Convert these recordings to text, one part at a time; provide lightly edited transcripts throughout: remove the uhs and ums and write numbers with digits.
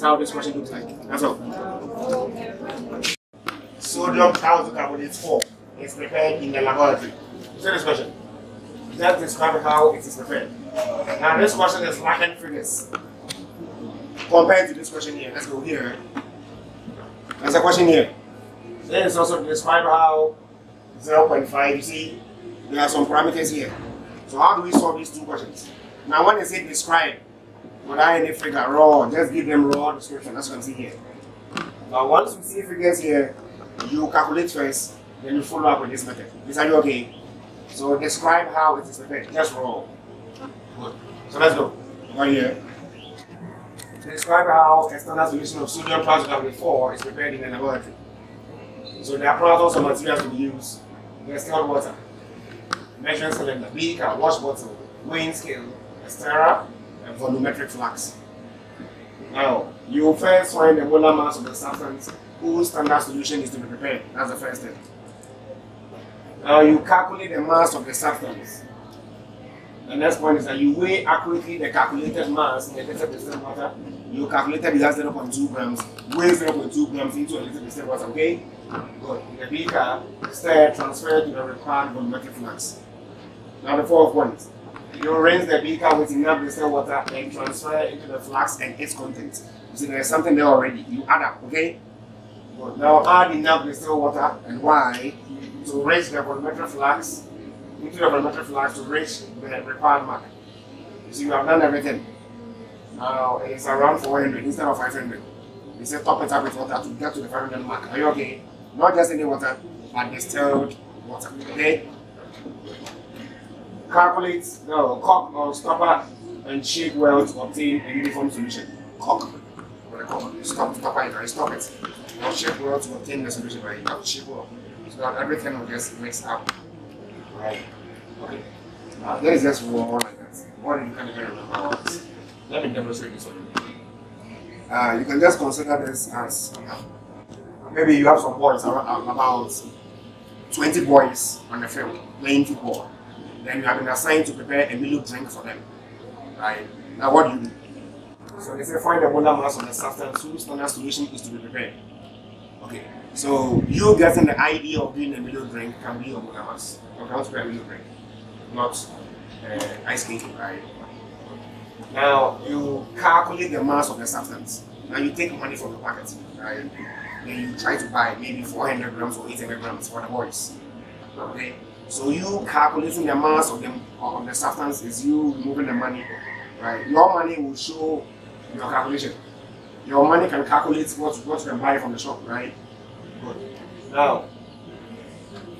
how this question looks like. That's all. Sodium trisulfite 4 is prepared in the laboratory. See this question. Just describe how it is prepared. Now this question is lacking figures compared to this question here. Let's go here. There's a question here. Then it's also describe how 0.5, you see, there are some parameters here. So how do we solve these two questions? Now when they say describe, without any figure, raw, just give them raw description, as you can see here. Now once you see figures here, you calculate first, then you follow up with this method. Is that okay? So describe how it is prepared, just raw. Good. So let's go. Right here. Describe how a standard solution of sodium trisulfite 4 is prepared in the laboratory. So the apparatus or materials to be used: distilled water, measuring cylinder, beaker, wash bottle, weighing scale, stirrer, and volumetric flask. Now, you first find the molar mass of the substance whose standard solution is to be prepared. That's the first step. Now, you calculate the mass of the substance. The next point is that you weigh accurately the calculated mass in a liter distilled water. You calculated it as 0.2 grams, weigh 0.2 grams into a liter distilled water, okay? Good. In the beaker, stir, transfer to the required volumetric flask. Now the fourth point. You rinse the beaker with enough distilled water and transfer into the flask and its contents. You see there's something there already. You add up, okay? Good. Now add enough distilled water and why to reach the volumetric flask into the volumetric flask to reach the required mark. You see you have done everything. Now it's around 400 instead of 500. You say top it up with water to get to the 500 mark. Are you okay? Not just any water, but distilled water. Okay? Calculate the cork or stopper and shake well to obtain a uniform solution. Cork. Stopper it, right? Stop it. Or shake well to obtain the solution, right? You have to shake well. So that everything will just mix up. Right. Okay. There is just raw like that. What you can even remember? Let me demonstrate this one. You can just consider this as maybe you have some boys, about 20 boys on the field playing football. Then you have been assigned to prepare a meal drink for them. Right? Now what do you do? So they say find the molar mass of the substance whose standard solution is to be prepared. Okay. So you getting the idea of doing a meal drink can be your molar mass. Okay, how to prepare a meal drink, not ice skating, right? Now you calculate the mass of the substance. Now you take money from the packet, right? Then you try to buy maybe 400 grams or 800 grams for the boys. Okay? So you calculating the mass of the substance is you removing the money, right? Your money will show your calculation. Your money can calculate what you can buy from the shop, right? Good. Now,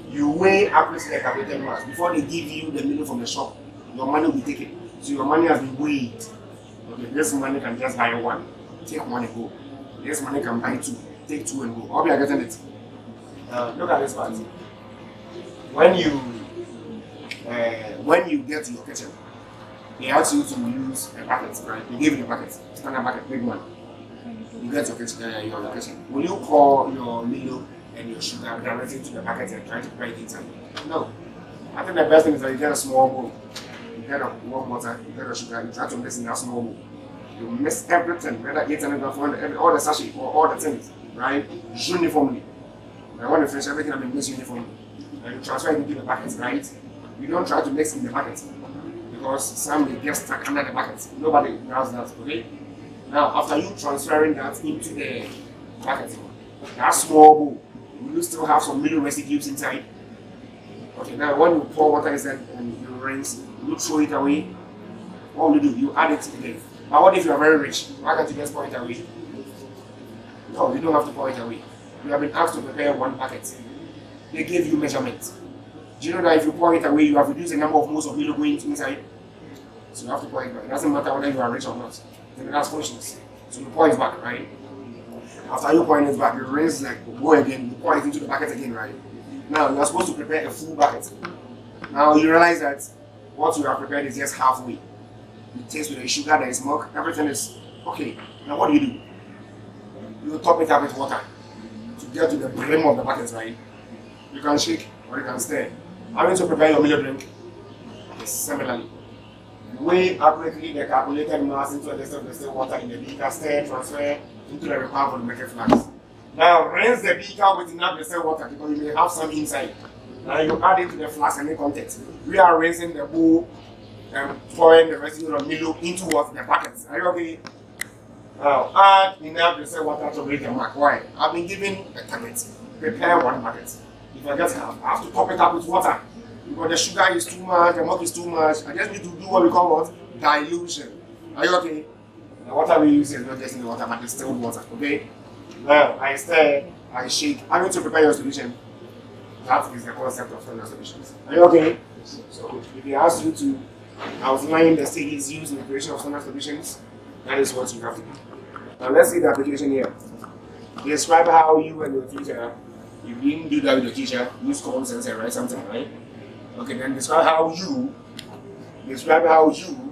you weigh accurately the calculated mass. Before they give you the money from the shop, your money will be taken. So your money has been weighed. Okay, this money can just buy one. Take one and go. This money can buy two. Take two and go. Hope you are getting it. Look at this part. When you get to your kitchen, they ask you to use a bucket, right? They give you a bucket, standard bucket, big one. You get your kitchen. Will you pour your Milo and your sugar directly to the bucket and try to prepare it inside? No. I think the best thing is that you get a small bowl. You get a warm water, you get a sugar, you try to mix in that small bowl. You mix everything, whether 800 grams, all the sachet or all the things, right? Uniformly. And when you finish everything, I mean mix uniformly. And you transfer it into the buckets, right? You don't try to mix in the buckets because some will get stuck under the buckets. Nobody does that, okay? Now, after you transferring that into the bucket, that small bowl, will you still have some little residues inside? Okay, now when you pour water inside and you rinse, you throw it away. What will you do? You add it again. But what if you are very rich? Why can't you just pour it away? No, you don't have to pour it away. You have been asked to prepare one bucket. They gave you measurements. Do you know that if you pour it away, you have reduced the number of moles of Milo going inside? So you have to pour it back. It doesn't matter whether you are rich or not. That's foolishness. So you pour it back, right? After you pour it back, you rinse, like go again, you pour it into the bucket again, right? Now you are supposed to prepare a full bucket. Now you realize that what you have prepared is just halfway. You taste with the sugar, there is milk, everything is okay. Now what do? You top it up with water to get to the brim of the bucket, right? You can shake or you can stir. Having to prepare your Milo drink is similarly. Weigh accurately the calculated mass into a distilled water in the beaker, stir, transfer into the required volumetric flux. Now rinse the beaker with enough distilled water because you may have some inside. Now you add it to the flask and the contents. We are rinsing the bowl and pouring the residue of Milo into what? The buckets. Are you okay? Now add enough distilled water to make the mark. Why? I've been given a target. Prepare 1 bucket. If I just have, I have to top it up with water. Because the sugar is too much, the milk is too much. I just need to do what we call what? Dilution. Are you okay? The water we use is not just in the water, but distilled water. Okay? Now I stir, I shake. I'm going to prepare your solution. That is the concept of standard solutions. Are you okay? So if they ask you to outline the stages used in the creation of standard solutions, that is what you have to do. Now let's see the application here. Describe how you and your teacher, if you didn't do that with your teacher, use common sense and write something, right? Okay, then describe how you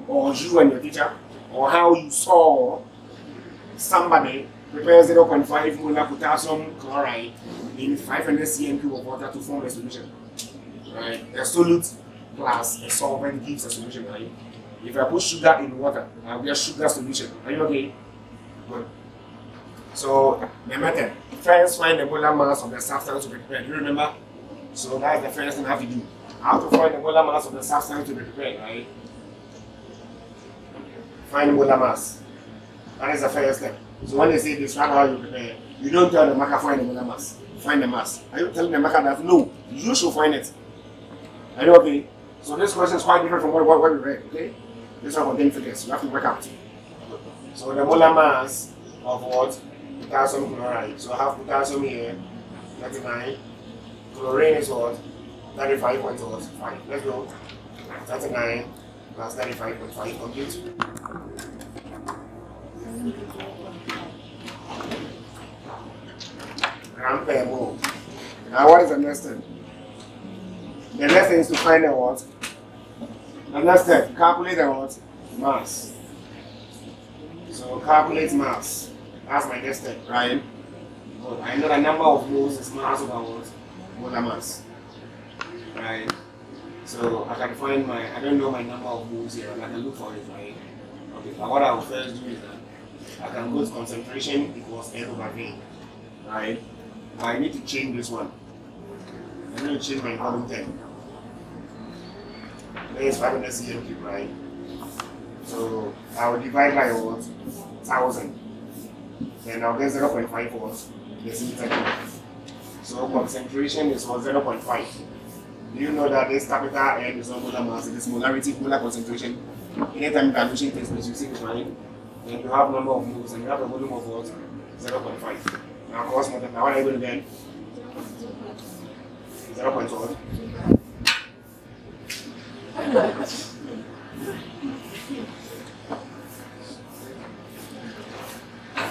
or you and your teacher, or how you saw somebody prepare 0.5 molar potassium chloride in 500 cm of water to form a solution. Right? A solute plus a solvent gives a solution, right? If I put sugar in water, I'll get sugar solution. Are you okay? Good. So the method. First find the molar mass of the substance to be prepared. Do you remember? So that's the first thing I have to do. I have to find the molar mass of the substance to be prepared, right? Find the molar mass. That is the first step. So when they say describe how you prepare, you don't tell the marker find the molar mass. Find the mass. Are you telling the marker that no, you should find it? Are you okay? So this question is quite different from what we read, okay? This one contains figures, you have to work out. So the molar mass of what? Potassium chloride. So I have potassium here, 39. Chlorine is what? 35.5. Let's go. 39 plus 35.5 complete. Gram per mole. Now what is the next step? The next thing is to find the what? The next step, calculate the what? Mass. So calculate mass. That's my next step, right? Good. I know the number of moles is mass over what? Molar mass. Right? So I can find I don't know my number of moles here, but I can look for it, right? Okay, but what I will first do is that I can go to concentration equals N over V, right? But I need to change this one. I'm going to change my column 10. Then it's 500 cm cube, right? So I will divide by what? 1000. Then I'll get 0.5 watts decimeter. So concentration is what? 0.5. Do you know that this capital N is not molar mass, it is molarity, molar concentration. Anytime dilution takes place, you see this, right? Then you have number of moles and you have a volume of what? 0.5. Now cross multiply, what are you going to get? 0.1.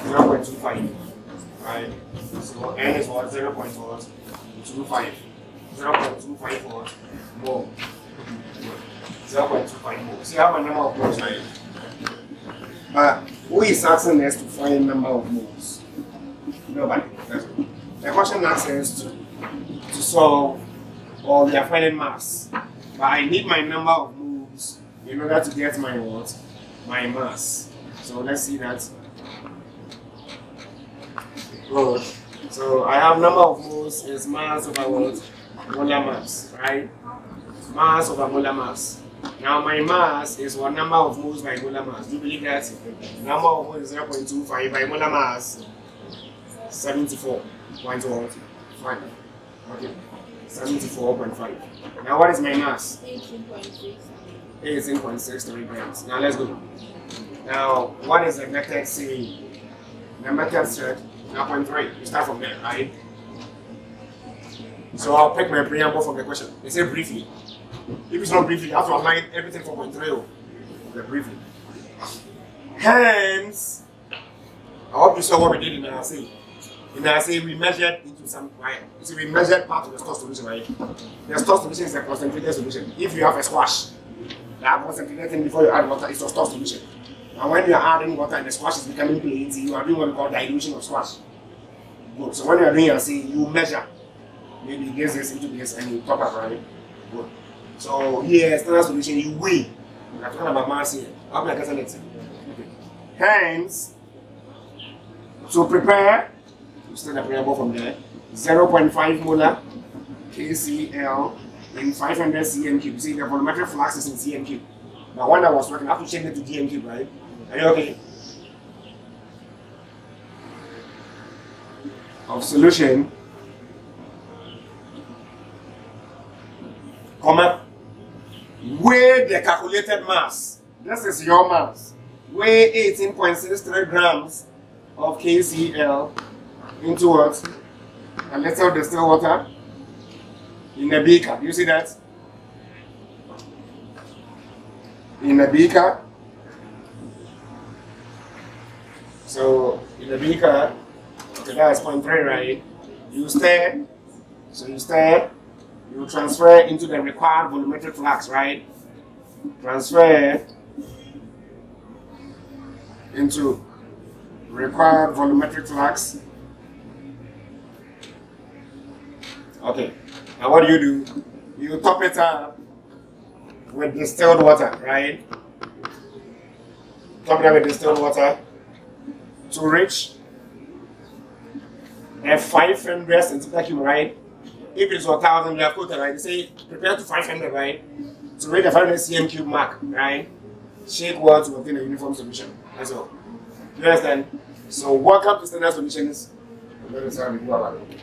0.25. Right? So N is what? 0.25. 0.25 what? Mole. 0.25 mole. See how my number of moles, right? But who is asking us to find number of moles? Nobody. The question asks us to solve, or we are finding mass. But I need my number of moles in order to get my what? My mass. So let's see that. Good. So I have number of moles is mass over what? Molar mass, right? Mass over molar mass. Now my mass is what? Number of moles by molar mass. Do you believe that? Number of moles is 0.25 by molar mass 74.5. Okay. 74.5. Now what is my mass? 18.6. 18.63 grams. Now let's go. Now what is the method saying? The method said 0.3. You start from there, right? So I'll pick my preamble from the question. They say briefly. If it's not briefly, you have to align everything 4.3. Okay, briefly. Hence, I hope you saw what we did in Assay. In Assay, we measured into some, right? So we measured part of the stored solution, right? The stored solution is a concentrated solution. If you have a squash, that concentrated thing before you add water is your stored solution. And when you are adding water and the squash is becoming plain, you are doing what we call dilution of squash. Good. So when you are doing Assay, you measure. Maybe you get this into this and you top up, right? Good. So here, standard solution, you weigh. I'm talking about mass here. How can I get it? Hence, to prepare, you start the variable from there, 0.5 molar KCl in 500 cm cube. See, the volumetric flux is in cm cube. Now, when I was working, I have to change it to dm cube, right? Are you okay? Of solution, comma, weigh the calculated mass. This is your mass. Weigh 18.63 grams of KCl into what? A little distilled water in a beaker. You see that? In a beaker. So in a beaker, okay, that's 0.3, right? You stir. So you stir. You transfer into the required volumetric flux, right? Transfer into required volumetric flux. Okay, now what do? You top it up with distilled water, right? Top it up with distilled water to reach a 500 centimeter cube, right? If it's 1,000, we have quoted, right? They say prepare to 500, right? To reach the 500 cm cube mark, right? Shake water to obtain a uniform solution. That's all. You understand? So welcome to Standard Solutions. That is how we go about it.